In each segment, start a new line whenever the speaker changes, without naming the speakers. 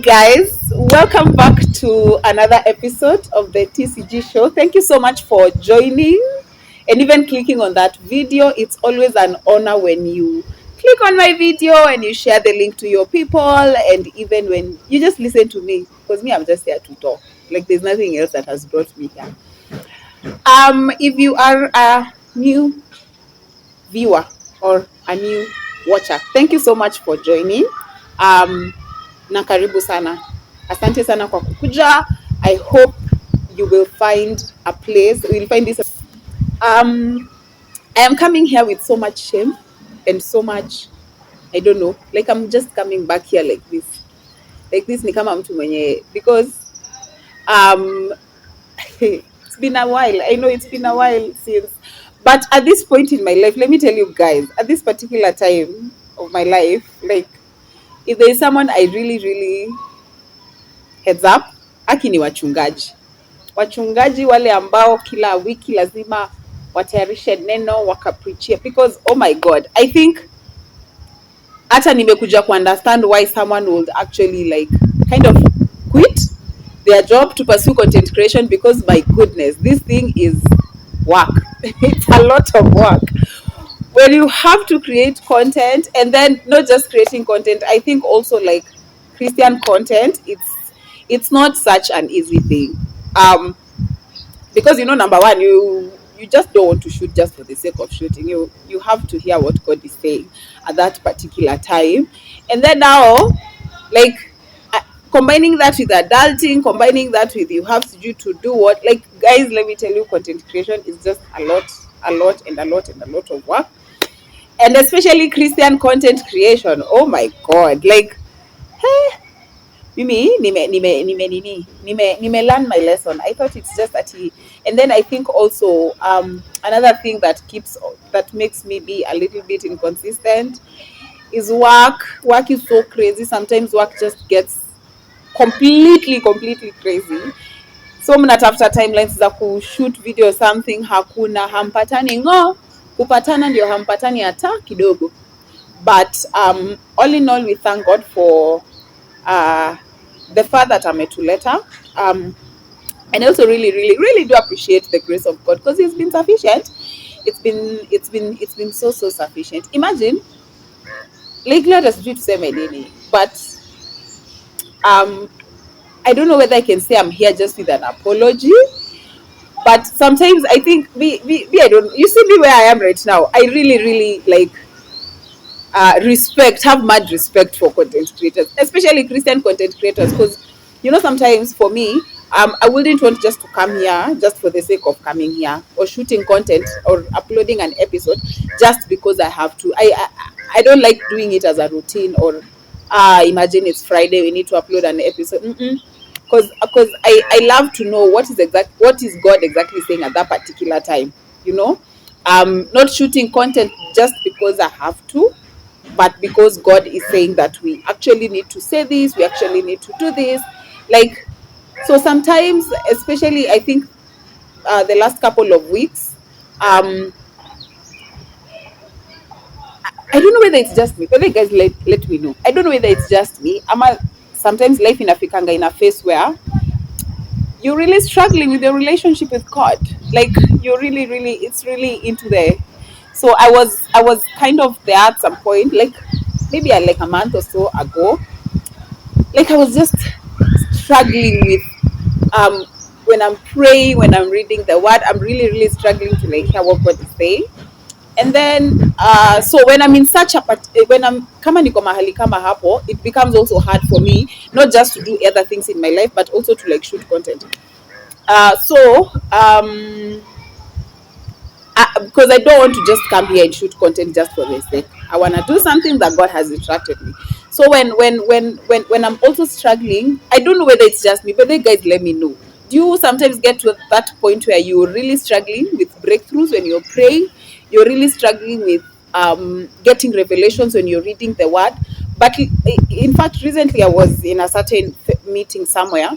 Guys, welcome back to another episode of the TCG show. Thank you so much for joining and even clicking on that video. It's always an honor when you click on my video and you share the link to your people, and even when you just listen to me, because me, I'm just here to talk. Like, there's nothing else that has brought me here. If you are a new viewer or a new watcher, thank you so much for joining. Na karibu sana. Asante sana kwa kukuja. I hope you will find a place. You will find this. I am coming here with so much shame and so much, I don't know. Like, I'm just coming back here like this. Like this ni kama mtu mwenye, because it's been a while. I know it's been a while since, but at this point in my life, let me tell you guys, at this particular time of my life, like, if there is someone I really heads up, aki ni wachungaji. Wachungaji wale ambao kila wiki lazima watayarishe neno wakapreachia, because oh my god, I think hata nimekuja ku understand why someone would actually like kind of quit their job to pursue content creation, because my goodness, this thing is work. It's a lot of work when you have to create content, and then not just creating content, I think also like Christian content, it's not such an easy thing, because number one, you just don't want to shoot just for the sake of shooting. You have to hear what God is saying at that particular time, and then now, like, combining that with adulting, combining that with you have to do what, like, guys, let me tell you, content creation is just a lot of work, and especially Christian content creation. Oh my god, like, hey, Mimi, nime learn my lesson. I thought it's just that and then I think also another thing that makes me be a little bit inconsistent is work. Work is so crazy. Sometimes work just gets completely crazy. So mnatafuta timelines za kushoot video something, hakuna, hampatani ngo, kupatana ndio hampatani hata kidogo. But all in all, we thank God for the fact that ametuleta, and I also really do appreciate the grace of God, because it's been sufficient. It's been so sufficient. Imagine, like, let us do to say my nini, but I don't know whether I can say I'm here just with an apology, but sometimes I think I don't, you see me where I am right now. I really like have mad respect for content creators, especially Christian content creators, because sometimes for me, I wouldn't want just to come here just for the sake of coming here or shooting content or uploading an episode just because I have to. I don't like doing it as a routine, or imagine it's Friday, we need to upload an episode, because I love to know what is God exactly saying at that particular time. Not shooting content just because I have to, but because God is saying that we actually need to say this, we actually need to do this. Like, so sometimes, especially I think the last couple of weeks, I don't know whether it's just me, but guys, let me know. I don't know whether it's just me. Sometimes life in Africa in a phase where you're really struggling with your relationship with God. Like, you're really, it's really into the. So I was kind of there at some point, like maybe like a month or so ago. Like, I was just struggling with when I'm praying, when I'm reading the word, I'm really struggling to like hear what God is saying. And then so when I'm in such a when I'm kama niko mahali kama hapo, it becomes also hard for me not just to do other things in my life, but also to like shoot content. Because I don't want to just come here and shoot content just for the sake. I want to do something that God has instructed me. So when I'm also struggling, I don't know whether it's just me, but then guys, let me know. Do you sometimes get to that point where you're really struggling with breakthroughs when you're praying? You're really struggling with getting revelations when you're reading the word? But in fact, recently I was in a certain meeting somewhere,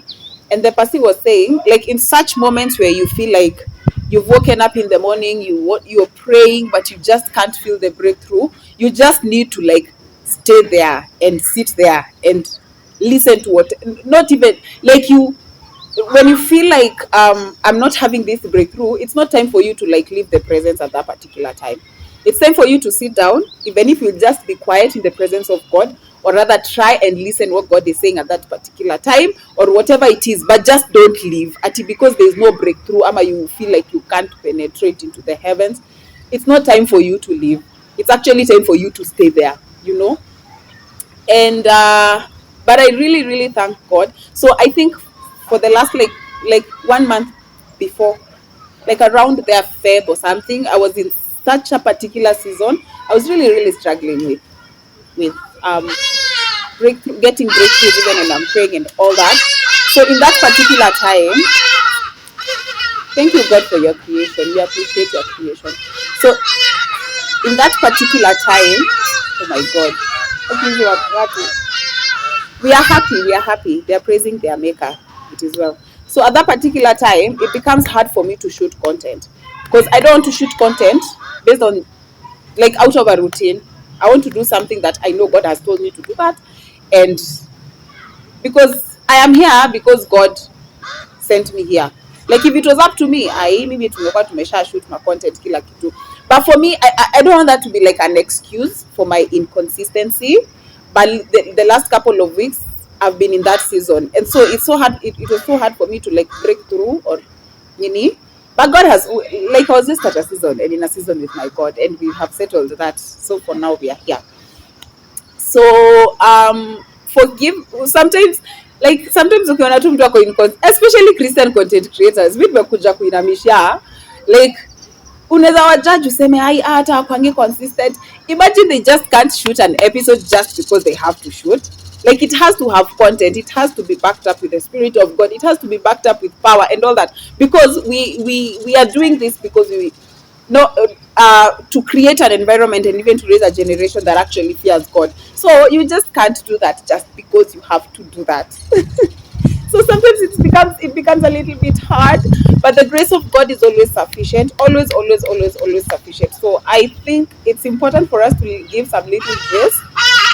and the person was saying, like, in such moments where you feel like you've woken up in the morning, you're praying, but you just can't feel the breakthrough, you just need to like stay there and sit there and listen to what, not even like you, when you feel like I'm not having this breakthrough, it's not time for you to like leave the presence at that particular time. It's time for you to sit down, even if you just be quiet in the presence of God, or rather try and listen what God is saying at that particular time, or whatever it is, but just don't leave at it because there's no breakthrough, ama you feel like you can't penetrate into the heavens. It's not time for you to leave. It's actually time for you to stay there, you know. And but I really really thank God. So I think for the last like 1 month before, like around their Feb or something, I was in such a particular season. I was really really struggling with um breakthrough, getting breakthroughs even when I'm praying and all that. So in that particular time, thank you God for your creation, we appreciate your creation. So in that particular time, oh my God, okay, you are happy. We are happy, we are happy. They are praising their maker. It is well. So at that particular time, it becomes hard for me to shoot content because I don't want to shoot content based on like out of a routine. I want to do something that I know God has told me to do that, and because I am here because God sent me here. Like if it was up to me, I maybe tumekuwa tumesha shoot my content kila kitu. But for me, I don't want that to be like an excuse for my inconsistency. But the last couple of weeks, I've been in that season, and so it's so hard. It was so hard for me to like break through or, you know. But God has, like, I was just at a season and in a season with my God, and we have settled that. So for now, we are here. So forgive sometimes, like sometimes ukiona tu mtu ako especially Christian content creators, mi tumekuja kuinamisha like unaweza wajudge useme ai hata akwangi consistent. Imagine they just can't shoot an episode just because they have to shoot. Like it has to have content, it has to be backed up with the spirit of God, it has to be backed up with power and all that, because we are doing this because we no to create an environment and even to raise a generation that actually fears God. So you just can't do that just because you have to do that. So sometimes it becomes a little bit hard, but the grace of God is always sufficient, always sufficient. So I think it's important for us to give some little grace,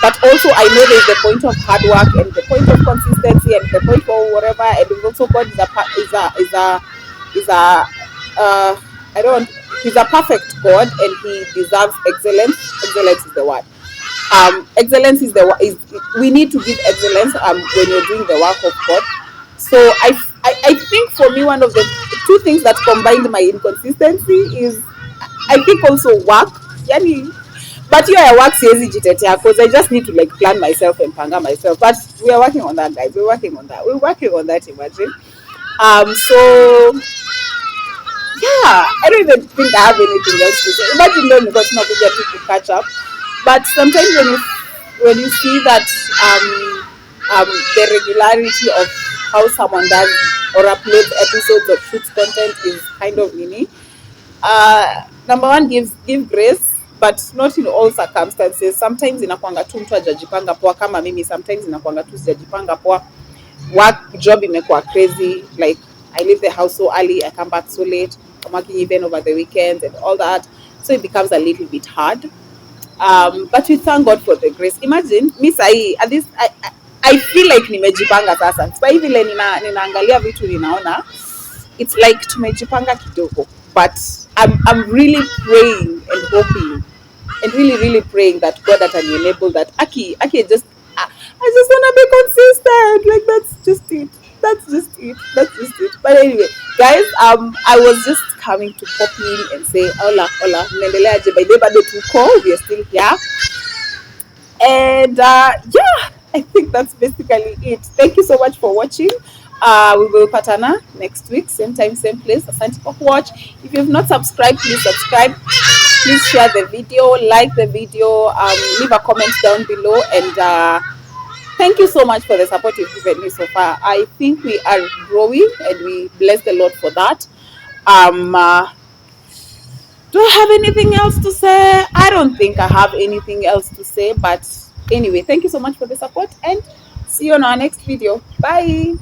but also I know there's the point of hard work and the point of consistency and the point for whatever, and also God is a I don't, he's a perfect God and he deserves excellence. Excellence is the word. Excellence is we need to give excellence when you're doing the work of God. So I think for me, one of the two things that combined my inconsistency is, I think, also work. Yani, but here I work siezi jitetea because I just need to like plan myself and panga myself. But we are working on that, guys. We're working on that. Imagine. So yeah, I don't even think I have anything else to say. Imagine though, because not get to catch up. But sometimes when you see that the regularity of how someone does or uploads episodes or shoots content is kind of mini. Number one, give grace, but not in all circumstances. Sometimes inakwanga tu mtu hajajipanga poa kama mimi. Sometimes inakwanga tu sijajipanga poa. Work job imekuwa crazy. Like I leave the house so early, I come back so late. I'm working even over the weekends and all that. So it becomes a little bit hard. But we thank God for the grace. Imagine me sahi at this I feel like nimejipanga sasa. Sasa hivi vile ninaangalia vitu ninaona it's like tumejipanga kidogo. But I'm really praying and hoping and really really praying that God that can enable that Aki just I just want to be consistent. Like that's just it. But anyway, guys, I was just coming to pop in and say hola mnaendeleaje. By the way, bado tuko, we are still here. And yeah, I think that's basically it. Thank you so much for watching. We will patana next week, same time, same place. Asante for watch. If you have not subscribed, please subscribe. Please share the video, like the video, leave a comment down below, and thank you so much for the support you've given me so far. I think we are growing, and we bless the Lord for that. Do I have anything else to say? I don't think I have anything else to say, but anyway, thank you so much for the support, and see you on our next video. Bye.